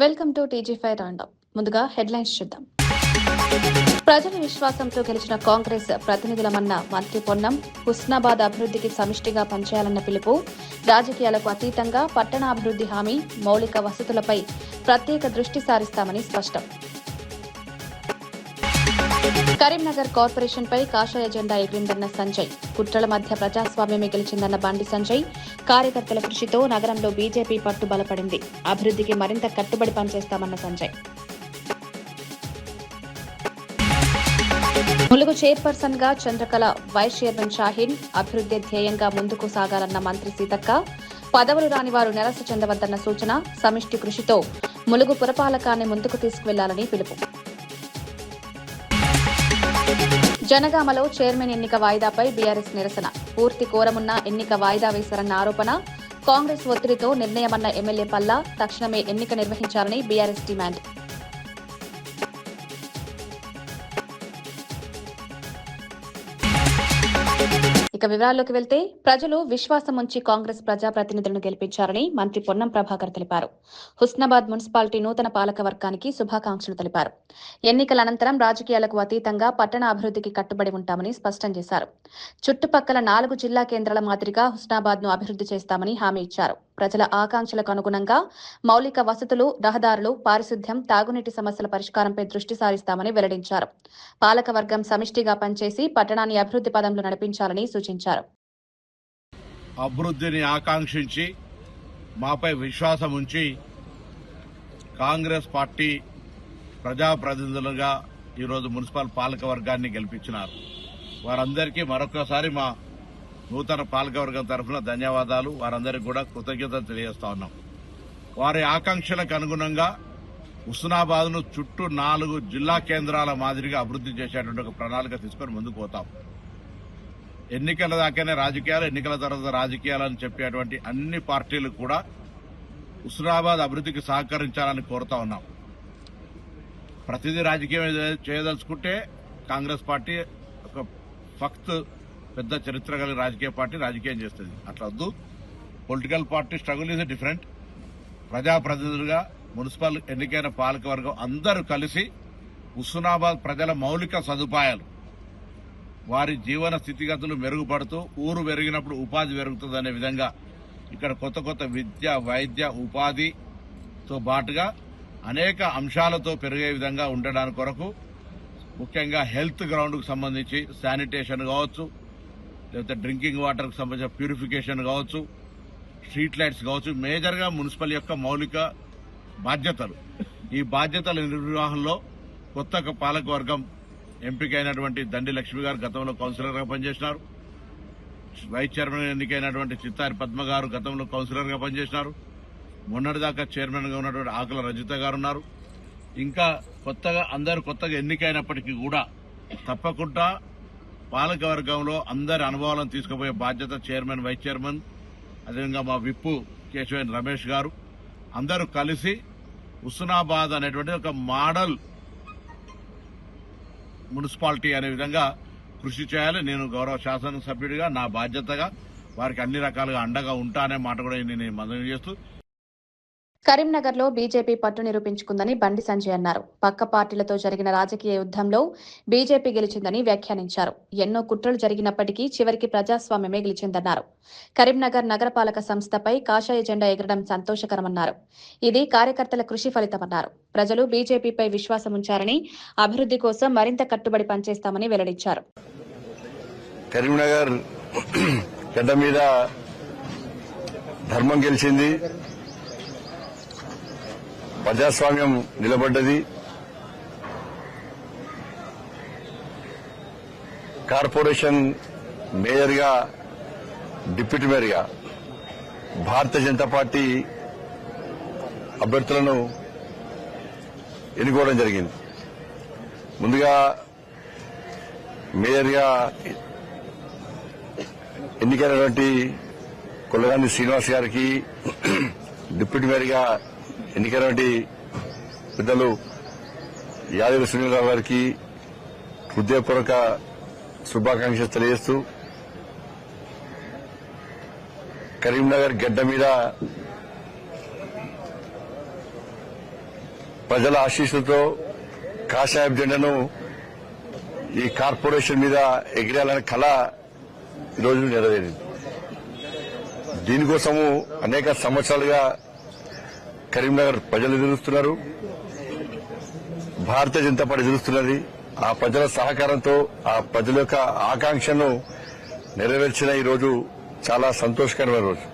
Welcome to TG five roundup. ముందుగా headlines చూద్దాం. ప్రజల విశ్వాసంతో గెలిచిన కాంగ్రెస్ ప్రతినిధులమన్న మంత్రి పొన్నం, హుస్నాబాద్ అభివృద్ధికి సమిష్టిగా పనిచేయాలన్న పిలుపు, రాజకీయాలకు అతీతంగా పట్టణాభివృద్ధి హామీ, మౌలిక వసతులపై ప్రత్యేక దృష్టి సారిస్తామని స్పష్టం. కరీంనగర్ కార్పొరేషన్పై కాషాయ జెండా ఎగిరిందన్న సంజయ్, కుట్రల మధ్య ప్రజాస్వామ్యమే గెలిచిందన్న బండి సంజయ్, కార్యకర్తల కృషితో నగరంలో బీజేపీ పట్టు బలపడింది, అభివృద్ధికి మరింత కట్టుబడి పనిచేస్తామన్న సంజయ్. ములుగు చైర్పర్సన్ గా చంద్రకళ, వైస్ చైర్మన్ షాహీన్, అభివృద్ధి ధ్యేయంగా ముందుకు సాగాలన్న మంత్రి సీతక్క, పదవులు రాని వారు నిరాశ చెందవద్దన్న సూచన, సమిష్టి కృషితో ములుగు పురపాలకాన్ని ముందుకు తీసుకువెళ్లాలని పిలుపు. జనగామలో చైర్మన్ ఎన్నిక వాయిదాపై బీఆర్ఎస్ నిరసన, పూర్తి కోరమున్న ఎన్నిక వాయిదా వేశారన్న ఆరోపణ, కాంగ్రెస్ ఒత్తిడితో నిర్ణయమన్న ఎమ్మెల్యే పల్లా, తక్షణమే ఎన్నిక నిర్వహించాలని బీఆర్ఎస్ డిమాండ్. ఇక వివరాల్లోకి వెళ్తే, ప్రజలు విశ్వాసం ఉంచి కాంగ్రెస్ ప్రజాప్రతినిధులను గెలిపించారని మంత్రి పొన్నం ప్రభాకర్ తెలిపారు. హుస్నాబాద్ మున్సిపాలిటీ నూతన పాలక వర్గానికి శుభాకాంక్షలు తెలిపారు. ఎన్నికల అనంతరం రాజకీయాలకు అతీతంగా పట్టణ అభివృద్ధికి కట్టుబడి ఉంటామని స్పష్టం చేశారు. చుట్టుపక్కల 4 జిల్లా కేంద్రాల మాదిరిగా హుస్నాబాద్ ను అభివృద్ధి చేస్తామని హామీ ఇచ్చారు. ప్రజల ఆకాంక్షలకు అనుగుణంగా మౌలిక వసతులు, రహదారులు, పారిశుద్ధ్యం, తాగునీటి సమస్యల పరిష్కారంపై దృష్టి సారిస్తామని వెల్లడించారు. పాలకవర్గం సమిష్టిగా పనిచేసి పట్టణాన్ని అభివృద్ధి పదంలో నడిపించాలని సూచించారు. అభివృద్ధిని ఆకాంక్షించి మాపై విశ్వాసం ఉంచి కాంగ్రెస్ పార్టీ ప్రజాప్రతినిధులుగా ఈరోజు మున్సిపల్ పాలక వర్గాన్ని గెలిపించినారు. వారందరికీ మరొకసారి మా నూతన పాలకవర్గం తరఫున ధన్యవాదాలు, వారందరికీ కూడా కృతజ్ఞతలు తెలియజేస్తా ఉన్నాం. వారి ఆకాంక్షలకు అనుగుణంగా హుస్నాబాద్ను చుట్టూ 4 జిల్లా కేంద్రాల మాదిరిగా అభివృద్ధి చేసేటువంటి ఒక ప్రణాళిక తీసుకొని ముందుకు పోతాం. ఎన్నికల దాకానే రాజకీయాలు, ఎన్నికల తర్వాత రాజకీయాలు అని చెప్పేటువంటి అన్ని పార్టీలు కూడా హుస్నాబాద్ అభివృద్ధికి సహకరించాలని కోరుతా ఉన్నాం. ప్రతిదీ రాజకీయం చేయదలుచుకుంటే కాంగ్రెస్ పార్టీ ఒక ఫక్త్ పెద్ద చరిత్ర కలిగిన రాజకీయ పార్టీ రాజకీయం చేస్తుంది. అట్లా వద్దు. Political party struggle is different. ప్రజాప్రతినిధులుగా మున్సిపల్ ఎన్నికైన పాలకవర్గం అందరూ కలిసి హుస్నాబాద్ ప్రజల మౌలిక సదుపాయాలు, వారి జీవన స్థితిగతులు మెరుగుపడుతూ ఊరు పెరిగినప్పుడు ఉపాధి పెరుగుతుందనే విధంగా ఇక్కడ కొత్త కొత్త విద్య, వైద్య, ఉపాధితో పాటుగా అనేక అంశాలతో పెరిగే విధంగా ఉండడానికి కొరకు ముఖ్యంగా హెల్త్ గ్రౌండ్కు సంబంధించి శానిటేషన్ కావచ్చు, లేకపోతే డ్రింకింగ్ వాటర్కు సంబంధించిన ప్యూరిఫికేషన్ కావచ్చు, స్ట్రీట్ లైట్స్ కావచ్చు, మేజర్గా మున్సిపల్ యొక్క మౌలిక బాధ్యతలు. ఈ బాధ్యతల నిర్వహణలో కొత్త పాలకవర్గం ఎంపికైనటువంటి దండి లక్ష్మి గారు గతంలో కౌన్సిలర్గా పనిచేసినారు. వైస్ చైర్మన్ ఎన్నికైనటువంటి చిత్తారి పద్మ గారు గతంలో కౌన్సిలర్గా పనిచేసినారు. మొన్నటిదాకా చైర్మన్గా ఉన్నటువంటి ఆకుల రజిత గారు ఉన్నారు. ఇంకా అందరూ కొత్తగా ఎన్నికైనప్పటికీ కూడా తప్పకుండా పాలకవర్గంలో అందరి అనుభవాలను తీసుకుపోయే బాధ్యత చైర్మన్, వైస్ చైర్మన్, అదేవిధంగా మా విప్పు కేశవన్ రమేష్ గారు అందరూ కలిసి హుస్నాబాద్ అనేటువంటి ఒక మోడల్ మున్సిపాలిటీ అనే విధంగా కృషి చేయాలి. నేను గౌరవ శాసనసభ్యుడిగా నా బాధ్యతగా వారికి అన్ని రకాలుగా అండగా ఉంటా అనే మాట కూడా నేను మనవి చేస్తూ, కరీంనగర్లో బీజేపీ పట్టు నిరూపించుకుందని బండి సంజయ్ అన్నారు. పక్క పార్టీలతో జరిగిన రాజకీయ యుద్దంలో బీజేపీ గెలిచిందని వ్యాఖ్యానించారు. ఎన్నో కుట్రలు జరిగినప్పటికీ చివరికి ప్రజాస్వామ్యమే గెలిచిందన్నారు. కరీంనగర్ నగరపాలక సంస్థపై కాషాయ జెండా ఎగరడం సంతోషకరమన్నారు. ఇది కార్యకర్తల కృషి ఫలితమన్నారు. ప్రజలు బీజేపీపై విశ్వాసం ఉంచారని, అభివృద్ధి కోసం మరింత కట్టుబడి పనిచేస్తామని వెల్లడించారు. కరీంనగర్ గడ్డ మీద ధర్మం గెలిచింది, ప్రజాస్వామ్యం నిలబడ్డది. కార్పొరేషన్ మేయర్గా, డిప్యూటీ మేయర్గా భారతీయ జనతా పార్టీ అభ్యర్థులను ఎన్నుకోవడం జరిగింది. ముందుగా మేయర్గా ఎన్నికైనటువంటి కొల్లగాంధీ శ్రీనివాస్ గారికి, డిప్యూటీ మేయర్గా ఎన్నికైనటువంటి పెద్దలు యాదగిరి సునీలరావు గారికి హృదయపూర్వక శుభాకాంక్షలు తెలియజేస్తూ, కరీంనగర్ గడ్డ మీద ప్రజల ఆశీస్సులతో కాషాయం జెండాను ఈ కార్పొరేషన్ మీద ఎగిరేయాలనే కళ ఈరోజు నెరవేరింది. దీనికోసము అనేక సంవత్సరాలుగా కరీంనగర్ ప్రజలు ఎదురుస్తున్నారు, భారతీయ జనతా పార్టీ ఎదురుస్తున్నది. ఆ ప్రజల సహకారంతో ఆ ప్రజల యొక్క ఆకాంక్షను నెరవేర్చిన ఈ రోజు చాలా సంతోషకరమైన రోజు.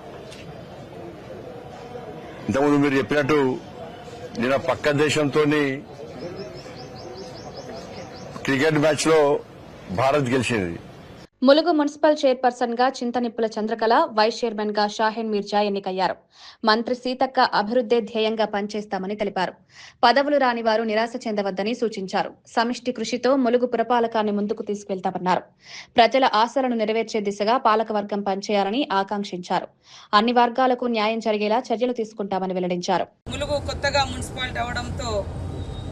ఇంతకుముందు మీరు చెప్పినట్టు నిన్న పక్క దేశంతో క్రికెట్ మ్యాచ్ లో భారత్ గెలిచింది. ములుగు మున్సిపల్ చైర్పర్సన్ గా చింతనిప్పుల చంద్రకళ, వైస్ చైర్మన్ గా షాహెన్ మీర్జా ఎన్నికయ్యారు. మంత్రి సీతక్క అభివృద్దే ధ్యేయంగా పనిచేస్తామని తెలిపారు. పదవులు రాని వారు నిరాశ చెందవద్దని సూచించారు. సమిష్టి కృషితో ములుగు పురపాలకాన్ని ముందుకు తీసుకెళ్తామన్నారు. ప్రజల ఆశలను నెరవేర్చే దిశగా పాలకవర్గం పనిచేయాలని ఆకాంక్షించారు. అన్ని వర్గాలకు న్యాయం జరిగేలా చర్యలు తీసుకుంటామని వెల్లడించారు. ములుగు కొత్తగా మున్సిపాలిటీ అవడంతో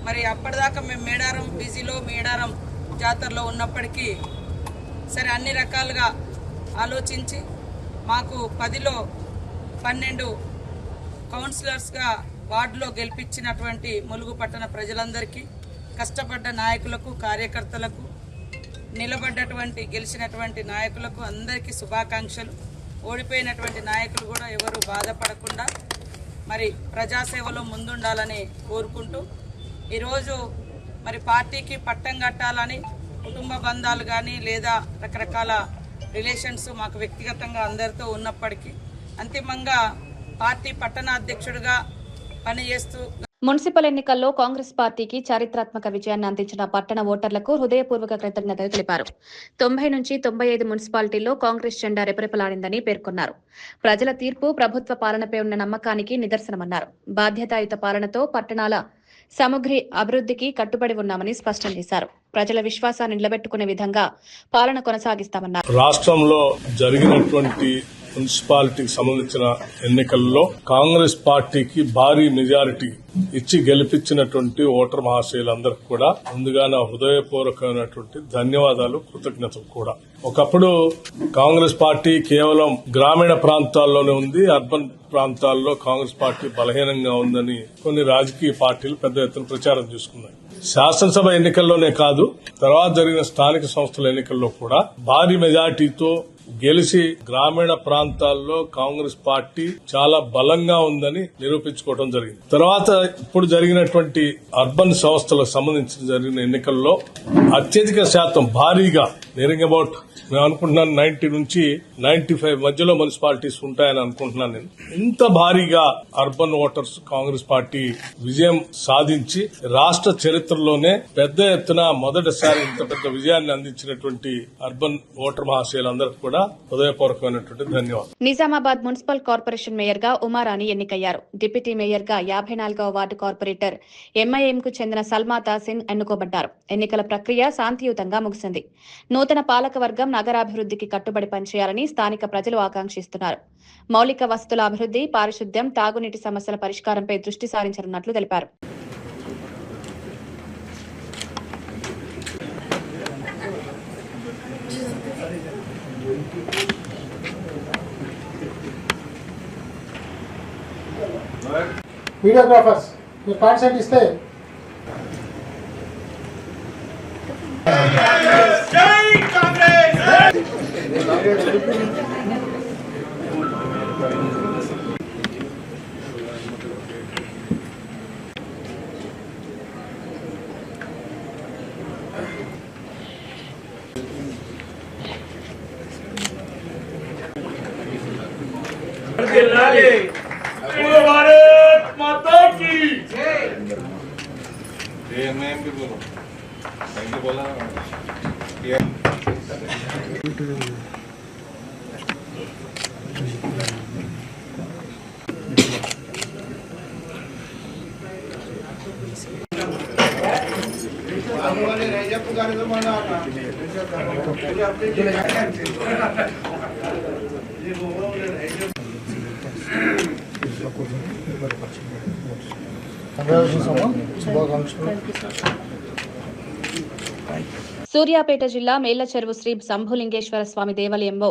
మరి అప్పటిదాకా మేము మేడారం జాతరలో ఉన్నప్పటికీ సరే అన్ని రకాలుగా ఆలోచించి మాకు 10లో 12 కౌన్సిలర్స్గా వార్డులో గెలిపించినటువంటి ములుగు పట్టణ ప్రజలందరికీ, కష్టపడ్డ నాయకులకు, కార్యకర్తలకు, నిలబడ్డటువంటి గెలిచినటువంటి నాయకులకు అందరికీ శుభాకాంక్షలు. ఓడిపోయినటువంటి నాయకులు కూడా ఎవరు బాధపడకుండా మరి ప్రజాసేవలో ముందుండాలని కోరుకుంటూ ఈరోజు మరి పార్టీకి పట్టం కట్టాలని కుటుంబ బంధాలు కానీ లేదా రకరకాల రిలేషన్స్ మాకు వ్యక్తిగతంగా అందరితో ఉన్నప్పటికీ అంతిమంగా పార్టీ పట్టణ అధ్యక్షుడిగా పనిచేస్తూ మున్సిపల్ ఎన్నికల్లో కాంగ్రెస్ పార్టీకి చారిత్రాత్మక విజయాన్ని అందించిన పట్టణ ఓటర్లకు హృదయపూర్వక కృతజ్ఞతలు తెలిపారు. 90 నుంచి 95 మున్సిపాలిటీల్లో కాంగ్రెస్ జెండా రెపరెపలాడిందని పేర్కొన్నారు. ప్రజల తీర్పు ప్రభుత్వ పాలనపై ఉన్న నమ్మకానికి నిదర్శనమన్నారు. బాధ్యతాయుత పాలనతో పట్టణాల సమగ్ర అభివృద్ధికి కట్టుబడి ఉన్నామని స్పష్టం చేశారు. ప్రజల విశ్వాసాన్ని నిలబెట్టుకునే విధంగా పాలన కొనసాగిస్తామన్నారు. రాష్ట్రంలో జరిగినటువంటి మున్సిపాలిటీకి సంబంధించిన ఎన్నికల్లో కాంగ్రెస్ పార్టీకి భారీ మెజారిటీ ఇచ్చి గెలిపించినటువంటి ఓటర్ మహాశయులందరికీ కూడా ముందుగా నా హృదయపూర్వకమైనటువంటి ధన్యవాదాలు, కృతజ్ఞతలు కూడా. ఒకప్పుడు కాంగ్రెస్ పార్టీ కేవలం గ్రామీణ ప్రాంతాల్లోనే ఉంది, అర్బన్ ప్రాంతాల్లో కాంగ్రెస్ పార్టీ బలహీనంగా ఉందని కొన్ని రాజకీయ పార్టీలు పెద్ద ఎత్తున ప్రచారం చేసుకున్నాయి. శాసనసభ ఎన్నికల్లోనే కాదు, తర్వాత జరిగిన స్థానిక సంస్థల ఎన్నికల్లో కూడా భారీ మెజార్టీతో గెలిచి గ్రామీణ ప్రాంతాల్లో కాంగ్రెస్ పార్టీ చాలా బలంగా ఉందని నిరూపించుకోవడం జరిగింది. తర్వాత ఇప్పుడు జరిగినటువంటి అర్బన్ సంస్థలకు సంబంధించి జరిగిన ఎన్నికల్లో అత్యధిక శాతం భారీగా నియరింగ్ అబౌట్ నేను అనుకుంటున్నాను 90 నుంచి 95 మధ్యలో మున్సిపాలిటీస్ ఉంటాయని అనుకుంటున్నాను నేను. ఇంత భారీగా అర్బన్ ఓటర్స్ కాంగ్రెస్ పార్టీ విజయం సాధించి రాష్ట్ర చరిత్రలోనే పెద్ద ఎత్తున మొదటిసారి ఇంత పెద్ద విజయాన్ని అందించినటువంటి అర్బన్ ఓటర్ మహాశయులందరికీ కూడా హృదయపూర్వకమైనటువంటి ధన్యవాదాలు. నిజామాబాద్ మున్సిపల్ కార్పొరేషన్ మేయర్ గా ఉమారాణి ఎన్నికయ్యారు. డిప్యూటీ మేయర్ గా 54వ వార్డు కార్పొరేటర్ ఎంఐఎంకు చెందిన సల్మా తాసిన్ ఎన్నుకోబడ్డారు. ఎన్నికల ప్రక్రియ శాంతియుతంగా ముగిసింది. నూతన పాలకవర్గం నగరాభివృద్ధికి కట్టుబడి పనిచేయాలని స్థానిక ప్రజలు ఆకాంక్షిస్తున్నారు. మౌలిక వసతుల అభివృద్ధి, పారిశుద్ధ్యం, తాగునీటి సమస్యల పరిష్కారంపై దృష్టి సారించనున్నట్లు తెలిపారు. వీడియోగ్రాఫర్స్ మీరు కాన్సెంట్ ఇస్తే भारत माता की मैं भी बोलो थैंक यू बोला శుభాకాంక్షలు. సూర్యాపేట జిల్లా మేళ్లచెరువు శ్రీ శంభులింగేశ్వర స్వామి దేవాలయంలో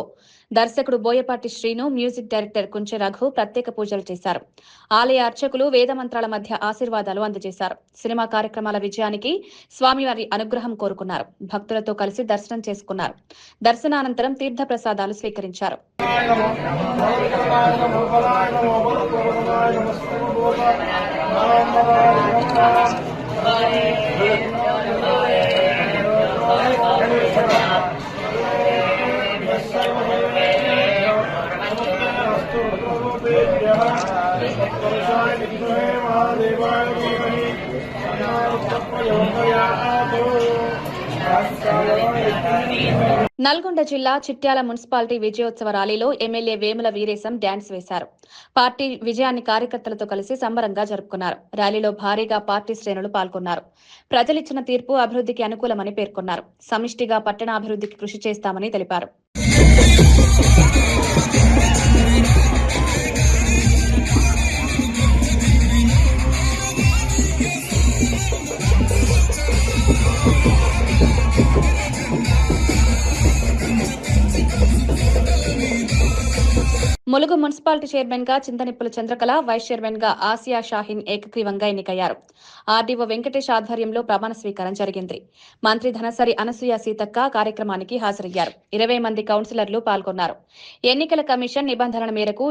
దర్శకుడు బోయపాటి శ్రీను, మ్యూజిక్ డైరెక్టర్ కుంచె రఘు ప్రత్యేక పూజలు చేశారు. ఆలయ అర్చకులు వేదమంత్రాల మధ్య ఆశీర్వాదాలు అందజేశారు. సినిమా కార్యక్రమాల విజయానికి స్వామివారి అనుగ్రహం కోరుకున్నారు. భక్తులతో కలిసి దర్శనం చేసుకున్నారు. దర్శనానంతరం తీర్థ ప్రసాదాలు స్వీకరించారు. నల్గొండ జిల్లా చిట్యాల మున్సిపాలిటీ విజయోత్సవ ర్యాలీలో ఎమ్మెల్యే వేముల వీరేశం డ్యాన్స్ వేశారు. పార్టీ విజయాన్ని కార్యకర్తలతో కలిసి సంబరంగా జరుపుకున్నారు. ర్యాలీలో భారీగా పార్టీ శ్రేణులు పాల్గొన్నారు. ప్రజలిచ్చిన తీర్పు అభివృద్ధికి అనుకూలమని పేర్కొన్నారు. సమిష్టిగా పట్టణాభివృద్ధికి కృషి చేస్తామని తెలిపారు. ములుగు మున్సిపాలిటీ చైర్మన్ గా చింతనిప్పుల చంద్రకళ, వైస్ చైర్మన్ గా ఆసియా షాహీన్ ఏకగ్రీవంగా ఎన్నికయ్యారు. ఆర్డీఓ వెంకటేష్ ఆధ్వర్యంలో ప్రమాణ స్వీకారం జరిగింది. మంత్రి ధనసరి అనసూయ సీతక్క కార్యక్రమానికి హాజరయ్యారు. 20 మంది కౌన్సిలర్లు పాల్గొన్నారు. ఎన్నికల కమిషన్ నిబంధనల మేరకు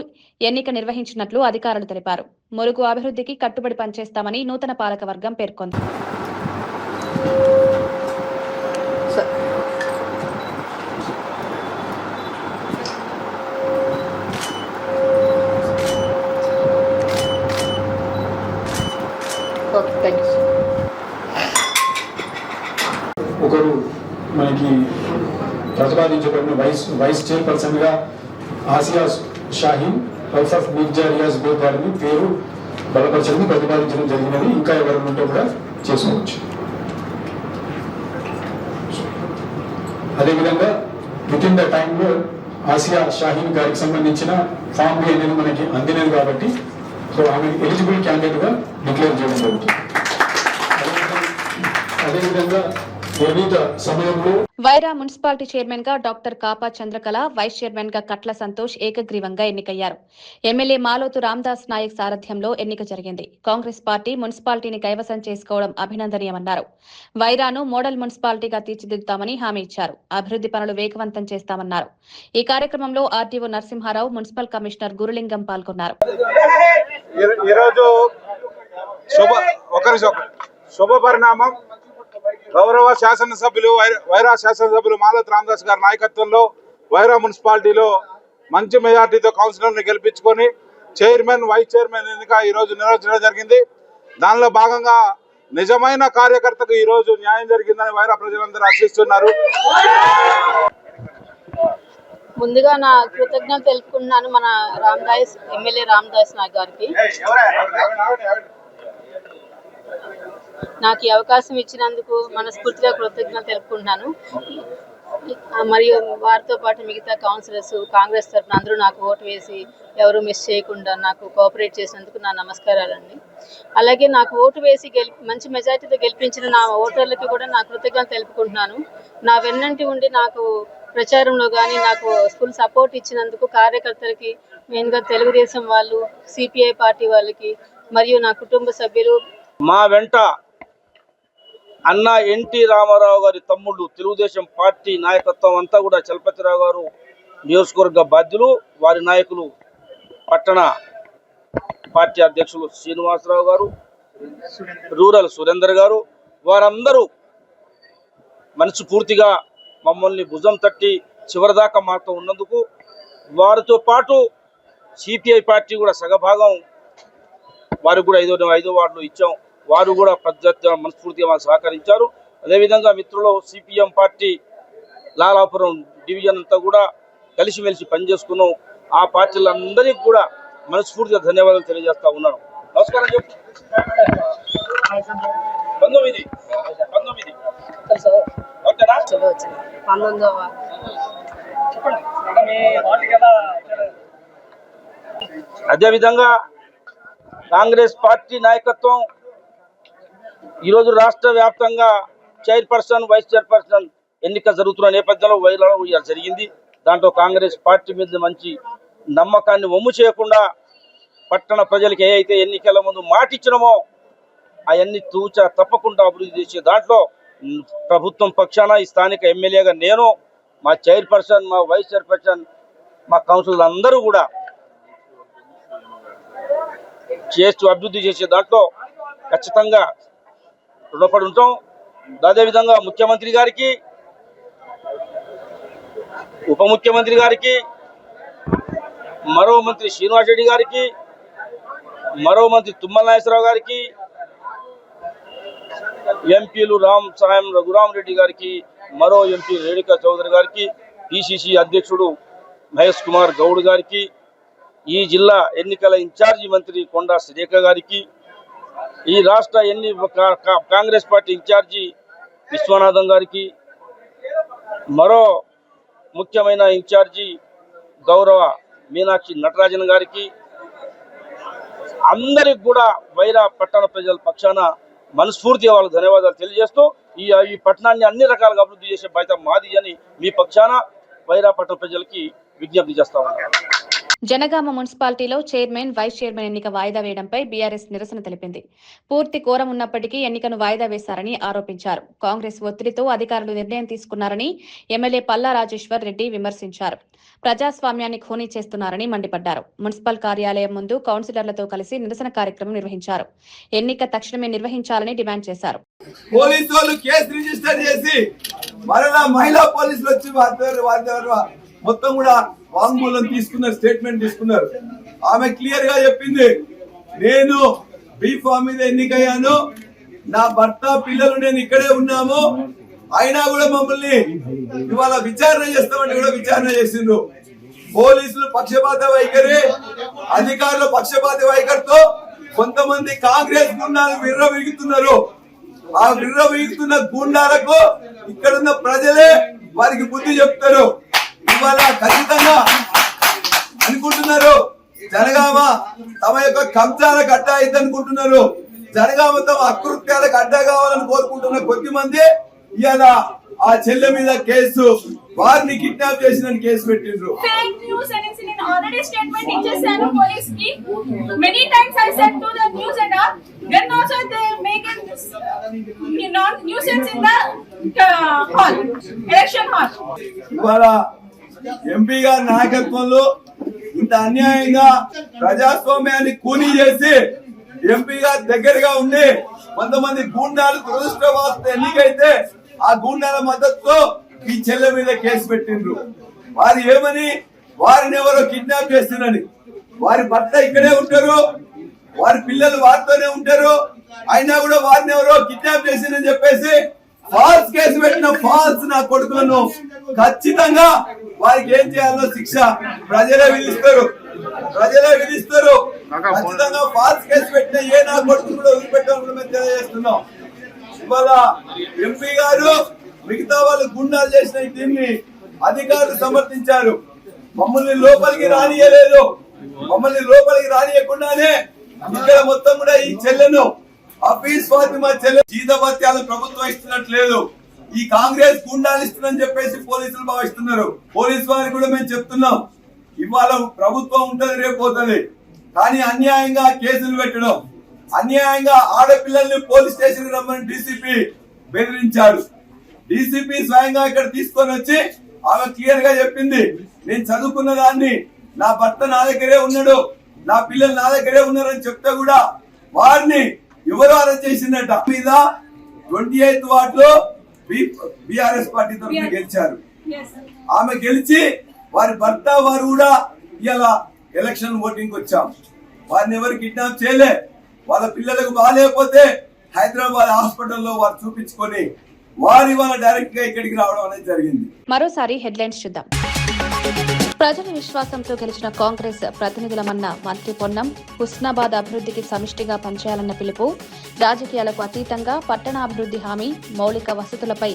ఎన్నిక నిర్వహించినట్లు అధికారులు తెలిపారు. ములుగు అభివృద్ధికి కట్టుబడి పనిచేస్తామని నూతన పాలకవర్గం పేర్కొంది. ఒకరు మనకి ప్రతిపాదించబడిన వైస్ చైర్పర్సన్ గా Asia Shaheen, house of Mirza Riyaz both వారిని పేరు బలపరచడం ప్రతిపాదించడం జరిగినది. ఇంకా ఎవరు ఉంటే కూడా చేసుకోవచ్చు. అదేవిధంగా విత్ ఇన్ ద టైంలో ఆసియా షాహీన్ గారికి సంబంధించిన ఫామ్ బి అనేది మనకి అందినది కాబట్టి సో ఆమె ఎలిజిబుల్ క్యాండిడేట్ గా డిక్లేర్ చేయడం జరుగుతుంది. అదేవిధంగా ఎన్నిక సమయంలో వైరా మున్సిపాలిటీ చైర్మన్ గా డాక్టర్ కాపా చంద్రకళ, వైస్ చైర్మన్ గా కట్ల సంతోష్ ఏకగ్రీవంగా ఎన్నికయ్యారు. ఎమ్మెల్యే మాలోతు రామ్దాస్ నాయక్ సారథ్యంలో ఎన్నిక జరిగింది. కాంగ్రెస్ పార్టీ మున్సిపాలిటీని కైవసం చేసుకోవడం అభినందనీయమన్నారు. వైరాను మోడల్ మున్సిపాలిటీగా తీర్చిదిద్దుతామని హామీ ఇచ్చారు. అభివృద్ధి పనులు వేగవంతం చేస్తామన్నారు. ఈ కార్యక్రమంలో RDO Narasimha Rao, municipal commissioner Gurulingam పాల్గొన్నారు. శుభ పరిణామం. గౌరవ శాసనసభ్యులు వైరా శాసనసభ్యులు మాలోతు రామదాస్ గారి నాయకత్వంలో వైరా మున్సిపాలిటీలో మంచి మెజార్టీతో కౌన్సిలర్ని గెలిపించుకొని చైర్మన్, వైస్ చైర్మన్ ఎన్నిక ఈరోజు నిర్వహించడం జరిగింది. దానిలో భాగంగా నిజమైన కార్యకర్తకు ఈరోజు న్యాయం జరిగిందని వైరా ప్రజలందరూ హర్షిస్తున్నారు. ముందుగా నా కృతజ్ఞతలు తెలుపుకుంటున్నాను మన ఎమ్మెల్యే రామదాస్ నాయక్ గారికి. నాకు ఈ అవకాశం ఇచ్చినందుకు మనస్ఫూర్తిగా కృతజ్ఞతలు తెలుపుకుంటున్నాను. మరియు వారితో పాటు మిగతా కౌన్సిలర్స్, కాంగ్రెస్ తరఫున అందరూ నాకు ఓటు వేసి ఎవరు మిస్ చేయకుండా నాకు కోఆపరేట్ చేసినందుకు నా నమస్కారాలండి. అలాగే నాకు ఓటు వేసి మంచి మెజార్టీతో గెలిపించిన నా ఓటర్లకి కూడా నా కృతజ్ఞతలు తెలుపుకుంటున్నాను. నా వెన్నంటి ఉండి నాకు ప్రచారంలో కానీ నాకు ఫుల్ సపోర్ట్ ఇచ్చినందుకు కార్యకర్తలకి, మెయిన్గా తెలుగుదేశం వాళ్ళు, సిపిఐ పార్టీ వాళ్ళకి మరియు నా కుటుంబ సభ్యులు, మా వెంట అన్న ఎన్టీ రామారావు గారి తమ్ముళ్ళు, తెలుగుదేశం పార్టీ నాయకత్వం అంతా కూడా చలపతిరావు గారు నియోజకవర్గ బాధ్యులు, వారి నాయకులు పట్టణ పార్టీ అధ్యక్షులు శ్రీనివాసరావు గారు, రూరల్ సురేందర్ గారు, వారందరూ మనస్ఫూర్తిగా మమ్మల్ని భుజం తట్టి చివరిదాకా మాతో ఉన్నందుకు, వారితో పాటు సిపిఐ పార్టీ కూడా సగభాగం వారికి కూడా 5వ వార్డులో ఇచ్చాం. వారు కూడా మనస్ఫూర్తిగా మాకు సహకరించారు. అదేవిధంగా మిత్రులు సిపిఎం పార్టీ లాలాపురం డివిజన్ అంతా కూడా కలిసిమెలిసి పనిచేసుకున్నాం. ఆ పార్టీలందరికీ కూడా మనస్ఫూర్తిగా ధన్యవాదాలు తెలియజేస్తా ఉన్నాను. నమస్కారం చెప్పు. 19 ఓకేనా? అదేవిధంగా కాంగ్రెస్ పార్టీ నాయకత్వం ఈరోజు రాష్ట్ర వ్యాప్తంగా చైర్పర్సన్, వైస్ చైర్పర్సన్ ఎన్నిక జరుగుతున్న నేపథ్యంలో వైరాలో జరిగింది. దాంట్లో కాంగ్రెస్ పార్టీ మీద మంచి నమ్మకాన్ని వమ్ము చేయకుండా పట్టణ ప్రజలకు ఏ అయితే ఎన్నికల ముందు మాటిచ్చినామో అవన్నీ తూచా తప్పకుండా అభివృద్ధి చేసే దాంట్లో ప్రభుత్వం పక్షాన ఈ స్థానిక ఎమ్మెల్యేగా నేను, మా చైర్పర్సన్, మా వైస్ చైర్పర్సన్, మా కౌన్సిలర్ అందరూ కూడా చేస్తూ అభివృద్ధి చేసే దాంట్లో ఖచ్చితంగా రుణపడి ఉంటాం. అదేవిధంగా ముఖ్యమంత్రి గారికి, ఉప ముఖ్యమంత్రి గారికి, మరో మంత్రి శ్రీనివాస్ రెడ్డి గారికి, మరో మంత్రి తుమ్మల నాగేశ్వరరావు గారికి, ఎంపీలు రామ్ సాయం రఘురామ్ రెడ్డి గారికి, మరో ఎంపీ రేణుకా చౌదరి గారికి, పిసిసి అధ్యక్షుడు మహేష్ కుమార్ గౌడ్ గారికి, ఈ జిల్లా ఎన్నికల ఇన్ఛార్జి మంత్రి కొండా సురేఖ గారికి, ఈ రాష్ట్ర కాంగ్రెస్ పార్టీ ఇన్ఛార్జి విశ్వనాథం గారికి, మరో ముఖ్యమైన ఇన్ఛార్జి గౌరవ మీనాక్షి నటరాజన్ గారికి, అందరికి కూడా వైరా పట్టణ ప్రజల పక్షాన మనస్ఫూర్తిగా వాళ్ళకు ధన్యవాదాలు తెలియజేస్తూ ఈ పట్టణాన్ని అన్ని రకాలుగా అభివృద్ధి చేసే బాధ్యత మాది అని మీ పక్షాన వైరా పట్టణ ప్రజలకి విజ్ఞప్తి చేస్తా ఉన్నారు. జనగామ మున్సిపాలిటీలో చైర్మన్, వైస్ చైర్మన్ ఎన్నిక వాయిదా వేయడంపై బీఆర్ఎస్ నిరసన తెలిపింది. పూర్తి కోరం ఉన్నప్పటికీ ఎన్నికను వాయిదా వేశారని ఆరోపించారు. కాంగ్రెస్ ఒత్తిడితో అధికారులు నిర్ణయం తీసుకున్నారని ఎమ్మెల్యే పల్లా రాజేశ్వర్ రెడ్డి విమర్శించారు. ప్రజాస్వామ్యాన్ని ఖూనీ చేస్తున్నారని మండిపడ్డారు. మున్సిపల్ కార్యాలయం ముందు కౌన్సిలర్లతో కలిసి నిరసన కార్యక్రమం నిర్వహించారు. ఎన్నిక తక్షణమే నిర్వహించాలని డిమాండ్ చేశారు. పోలీసు వాళ్ళు కేసు రిజిస్టర్ చేసి మరలా మహిళా పోలీసులు వచ్చి మొత్తం కూడా వాంగ్మూలం తీసుకున్నారు, స్టేట్మెంట్ తీసుకున్నారు. ఆమె క్లియర్ గా చెప్పింది, నేను బీఫామ్ మీద ఎన్నికయ్యాను, నా భర్త పిల్లలు నేను ఇక్కడే ఉన్నాము, అయినా కూడా మమ్మల్ని ఇవాళ విచారణ చేస్తామని కూడా విచారణ చేసిండ్రు. పోలీసులు పక్షపాత వైఖరి, అధికారులు పక్షపాత వైఖరితో కొంతమంది కాంగ్రెస్ గుండాలు విర్రవీగుతున్నారు. ఆ విర్రవీగుతున్న గుండాలకు ఇక్కడున్న ప్రజలే వారికి బుద్ధి చెప్తారు. ఇవాళ ఖచ్చితంగా అనుకుంటున్నారు జనగామ తమ యొక్క కబ్జాలకు అడ్డా అయితే అనుకుంటున్నారు. జనగామ తమ అకృత్యాలకు అడ్డా కావాలని కోరుకుంటున్న కొద్ది మంది ఇవాళ ఆ చెల్లె మీద కేసు, వారిని కిడ్నాప్ చేసిన కేసు పెట్టిండ్రు. ఇవాళ ఎంపీ గారి నాయకత్వంలో ఇంత అన్యాయంగా ప్రజాస్వామ్యాన్ని కూనీ చేసి ఎంపీ గారి దగ్గరగా ఉండి కొంతమంది గూండాలు దురదృష్టవాస్తు ఎన్నికైతే ఆ గూండాల మద్దతుతో ఈ చెల్లె మీద కేసు పెట్టిండ్రు. వారు ఏమని, వారిని ఎవరో కిడ్నాప్ చేస్తున్నారని. వారి భర్త ఇక్కడే ఉంటారు, వారి పిల్లలు వారితోనే ఉంటారు, అయినా కూడా వారిని ఎవరో కిడ్నాప్ చేసిందని చెప్పేసి ఫాల్స్ కేసు పెట్టిన ఫాల్స్ నా కొడుకులను ఖచ్చితంగా వారికి ఏం చేయాలో శిక్ష ప్రజలే విధిస్తారు. ఖచ్చితంగా ఫాల్స్ కేసు పెట్టిన ఏ నా కొడుకులు కూడా వదిలిపెట్టాలని మేము తెలియజేస్తున్నాం. ఇవాళ ఎంపీ గారు మిగతా వాళ్ళు గుండాలు చేసిన దీన్ని అధికారులు సమర్థించారు. మమ్మల్ని లోపలికి రానియలేదు. మమ్మల్ని లోపలికి రానియకుండానే ఇక్కడ మొత్తం కూడా ఈ చెల్లెను హఫీజ్ ఫాతిమా చెల్లె జీతభత్యాలు ప్రభుత్వం ఇస్తున్నట్లేదు, ఈ కాంగ్రెస్ గుండాలు ఇస్తుందని చెప్పేసి పోలీసులు భావిస్తున్నారు. పోలీసు వారికి కూడా మేము చెప్తున్నాం, ఇవాళ ప్రభుత్వం ఉంటది, రేపు పోతుంది. కానీ అన్యాయంగా కేసులు పెట్టడం, అన్యాయంగా ఆడపిల్లల్ని పోలీస్ స్టేషన్ రమ్మని డీసీపీ బెదిరించారు. డీసీపీ స్వయంగా ఇక్కడ తీసుకొని వచ్చి ఆమె క్లియర్ గా చెప్పింది, నేను చదువుకున్న దాన్ని, నా భర్త నా దగ్గరే ఉన్నాడు, నా పిల్లలు నా దగ్గరే ఉన్నారని చెప్తే కూడా వారిని ఎవరు అరెస్ట్ చేసిందట. మీద 28th వార్డులో బీఆర్ఎస్ పార్టీ తరఫున గెలిచారు. ఆమె గెలిచి వారి భర్త వారు కూడా ఇలా ఎలక్షన్ ఓటింగ్ వచ్చాం. వారిని ఎవరు కిడ్నాప్ చేయలే. వాళ్ళ పిల్లలకు బాగాలేకపోతే హైదరాబాద్ హాస్పిటల్లో వారు చూపించుకొని వారి వాళ్ళ డైరెక్ట్ గా ఇక్కడికి రావడం అనేది జరిగింది. మరోసారి హెడ్లైన్స్ చూద్దాం. ప్రజల విశ్వాసంతో గెలిచిన కాంగ్రెస్ ప్రతినిధులమన్న మంత్రి పొన్నం, హుస్నాబాద్ అభివృద్ధికి సమిష్టిగా పనిచేయాలన్న పిలుపు, రాజకీయాలకు అతీతంగా పట్టణాభివృద్ధి హామీ, మౌలిక వసతులపై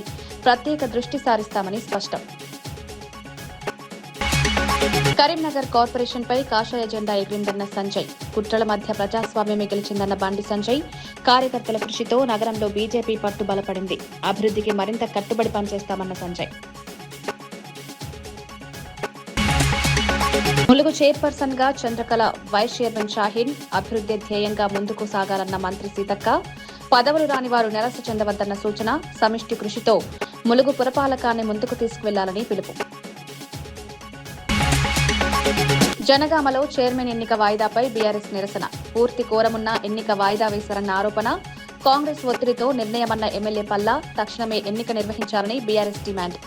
ప్రత్యేక దృష్టి సారిస్తామని స్పష్టం. కరీంనగర్ కార్పొరేషన్ పై కాషాయ జెండా ఎగిరిందన్న సంజయ్. కుట్రల మధ్య ప్రజాస్వామ్యమే గెలిచిందన్న బండి సంజయ్. కార్యకర్తల కృషితో నగరంలో బీజేపీ పట్టు బలపడింది. అభివృద్ధికి మరింత కట్టుబడి పనిచేస్తామన్న సంజయ్. ములుగు చైర్పర్సన్ గా చంద్రకళ, వైస్ చైర్మన్ షాహీన్. అభివృద్ధి ధ్యేయంగా ముందుకు సాగాలన్న మంత్రి సీతక్క. పదవులు రాని వారు నిరాశ చెందవద్దన్న సూచన. సమిష్టి కృషితో ములుగు పురపాలకాన్ని ముందుకు తీసుకువెళ్లాలని పిలుపు. జనగామలో చైర్మన్ ఎన్నిక వాయిదాపై బీఆర్ఎస్ నిరసన. పూర్తి కోరమున్న ఎన్నిక వాయిదా వేశారన్న ఆరోపణ. కాంగ్రెస్ ఒత్తిడితో నిర్ణయమన్న ఎమ్మెల్యే పల్లా. తక్షణమే ఎన్నిక నిర్వహించాలని బీఆర్ఎస్ డిమాండ్.